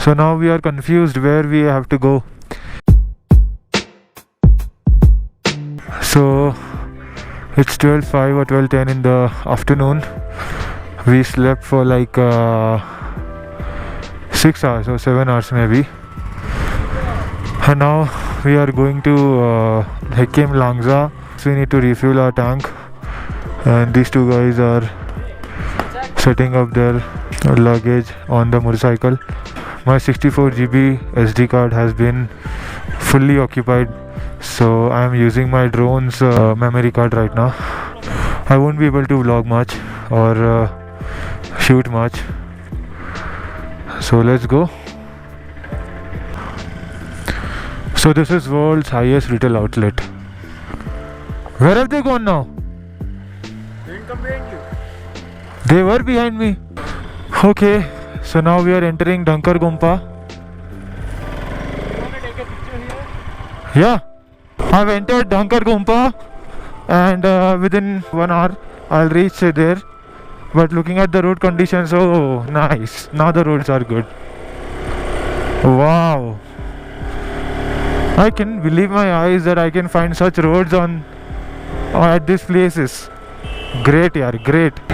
So now we are confused where we have to go. So it's 12:05 or 12:10 in the afternoon. We slept for like 6 hours or 7 hours maybe. And now we are going to Hekim Langza. So we need to refuel our tank. And these two guys are setting up their luggage on the motorcycle. My 64 GB SD card has been fully occupied, so I am using my drone's memory card right now. I won't be able to vlog much or shoot much, so let's go. So this is world's highest retail outlet. Where have they gone now? They didn't come behind you. They were behind me. Okay, so now we are entering Dhankar Gompa. You want to take a picture here? Yeah, I've entered Dhankar Gompa, and within 1 hour I'll reach there. But looking at the road conditions, oh nice, now the roads are good. Wow, I can believe my eyes that I can find such roads on at these places. Great yaar, great.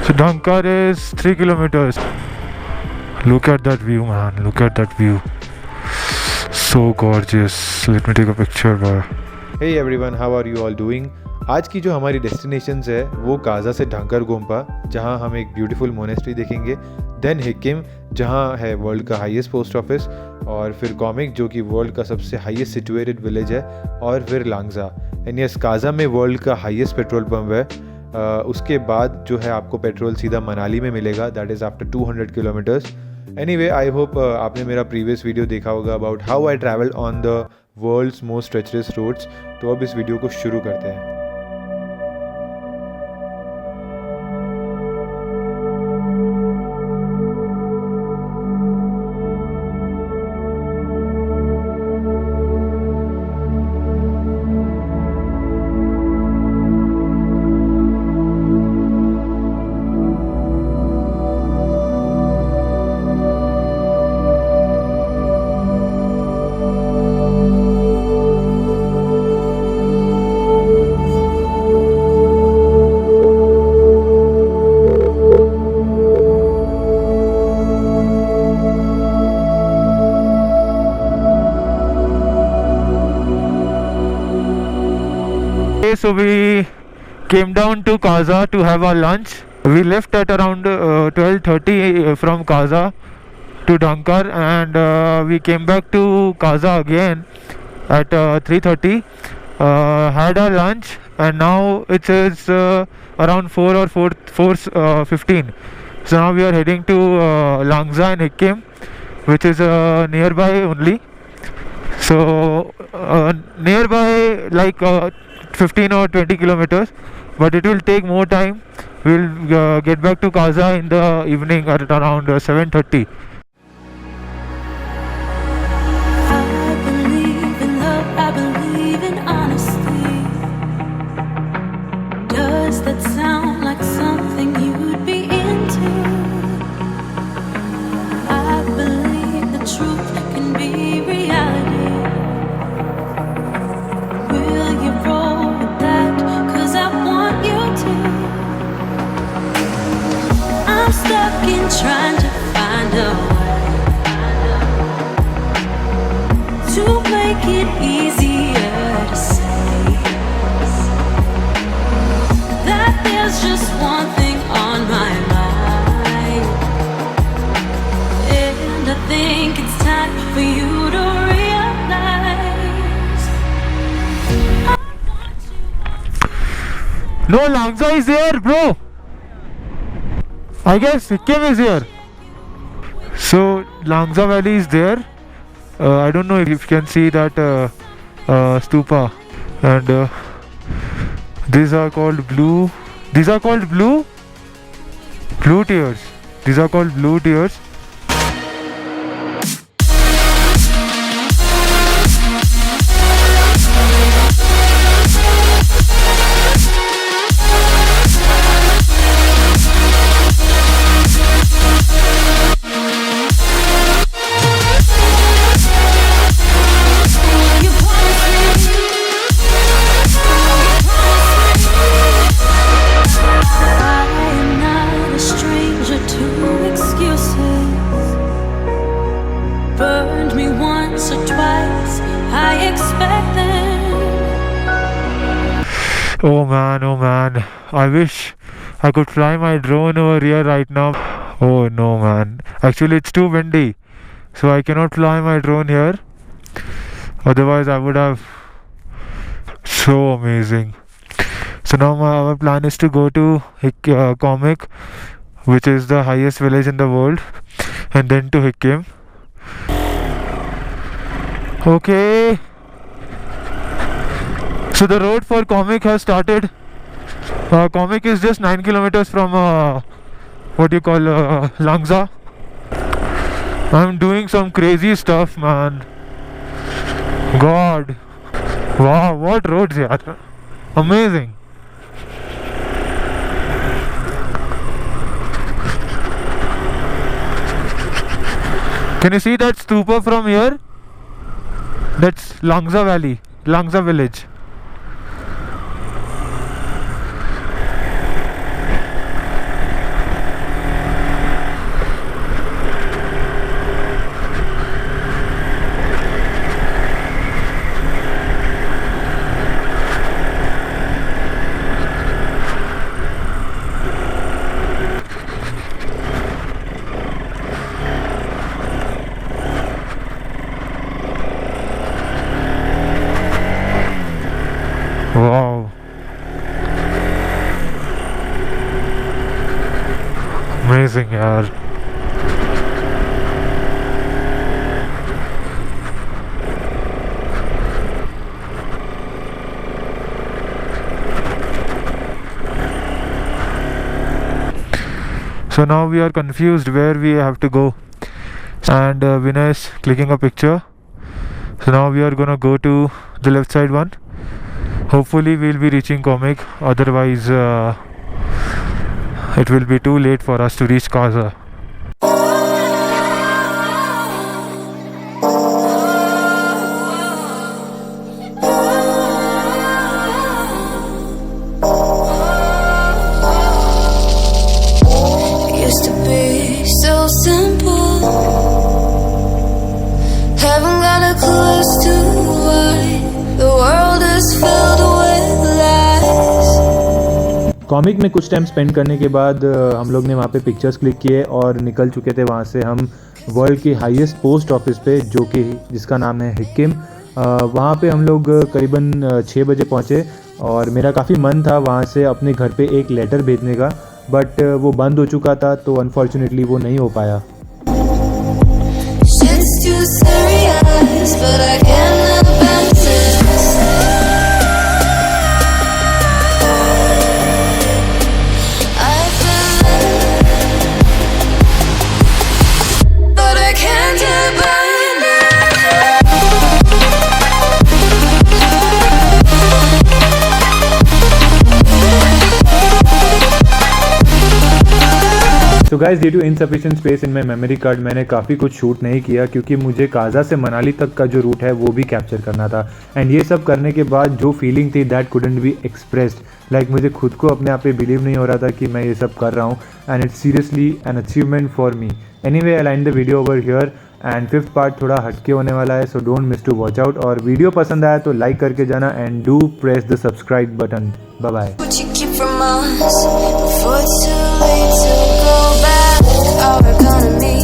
So Dhankar is 3 kilometers. Look at that view, man. Look at that view. So gorgeous. Let me take a picture, bro. Hey everyone, how are you all doing? आज की जो हमारी destinations है वो काजा से ढंकर गोम्पा, जहाँ हम एक ब्यूटीफुल मोनेस्ट्री देखेंगे, देन हिकिम जहाँ है वर्ल्ड का हाईएस्ट पोस्ट ऑफिस, और फिर कॉमिक जो कि वर्ल्ड का सबसे हाईएस्ट सिचुएटेड विलेज है, और फिर लांगजा। एंड यस, काजा में वर्ल्ड का हाईएस्ट पेट्रोल पंप है। उसके बाद जो है आपको पेट्रोल सीधा मनाली में मिलेगा, that is after 200 kilometres. Anyway, I hope आपने मेरा प्रीवियस वीडियो देखा होगा about how I travel on the world's most treacherous roads. तो अब इस वीडियो को शुरू करते हैं। So we came down to Kaza to have our lunch. We left at around 12:30 from Kaza to Dhankar, and we came back to Kaza again at 3:30. Had our lunch, and now it is around 4 or 4:15. So now we are heading to Langza and Hikim, which is nearby only. So nearby, like 15 or 20 kilometers, but it will take more time. We'll get back to Kaza in the evening at around 7:30. I believe in love, I believe in honesty. Does that sound like something you'd be into? I believe the truth can be reality. Will you roll with that? 'Cause I want you to. I'm stuck in trying to find a way to make it easier to say that there's just one thing on my mind, and I think it's time for you to realize I want you. No, Langza is there, bro. I guess Hikim is here. So Langza Valley is there. I don't know if you can see that stupa, and these are called blue. These are called blue tears. These are called blue tears. Oh man, I wish I could fly my drone over here right now. Oh no, man. Actually, it's too windy, so I cannot fly my drone here. Otherwise, I would have. So amazing. So now our plan is to go to Comic, which is the highest village in the world, and then to Hikkim. Okay. So the road for Comic has started. Comic is just 9 kilometers from what you call Langza. I'm doing some crazy stuff, man. God. Wow, what roads here. Amazing. Can you see that stupa from here? That's Langza Valley, Langza village. Wow. Amazing, yaar. So now we are confused where we have to go, and Vinay is clicking a picture. So now we are gonna go to the left side one. Hopefully we'll be reaching Comic, otherwise it will be too late for us to reach Kaza. Used to be so simple. Haven't got a clue as to why the world is filled with lies. Comic में कुछ time spend करने के बाद हम लोग ने वहाँ पे पिक्चर्स क्लिक किए और निकल चुके थे वहाँ से हम वर्ल्ड के हाईएस्ट पोस्ट ऑफिस पे, जो कि जिसका नाम है हिक्किम। वहाँ पे हम लोग करीबन 6 बजे पहुँचे और मेरा काफ़ी मन था वहाँ से अपने घर पे एक लेटर भेजने का, बट वो बंद हो चुका था, तो अनफॉर्चुनेटली वो नहीं हो पाया। Shit's too serious, but I cannot balance it. I've been, but I can't abandon it. तो guys, due to insufficient space in my memory card मैंने काफ़ी कुछ शूट नहीं किया, क्योंकि मुझे काजा से मनाली तक का जो रूट है वो भी कैप्चर करना था। एंड ये सब करने के बाद जो फीलिंग थी that couldn't be expressed. Like मुझे खुद को अपने आप पे बिलीव नहीं हो रहा था कि मैं ये सब कर रहा हूँ, and it's seriously an achievement for me. Anyway, I line the video over here, and 5th part थोड़ा हटके होने वाला है, so don't miss to watch out. और वीडियो पसंद आया तो लाइक करके जाना, and do press the subscribe button. Bye bye. What you keep from us before it's too late to go back? Are we gonna meet?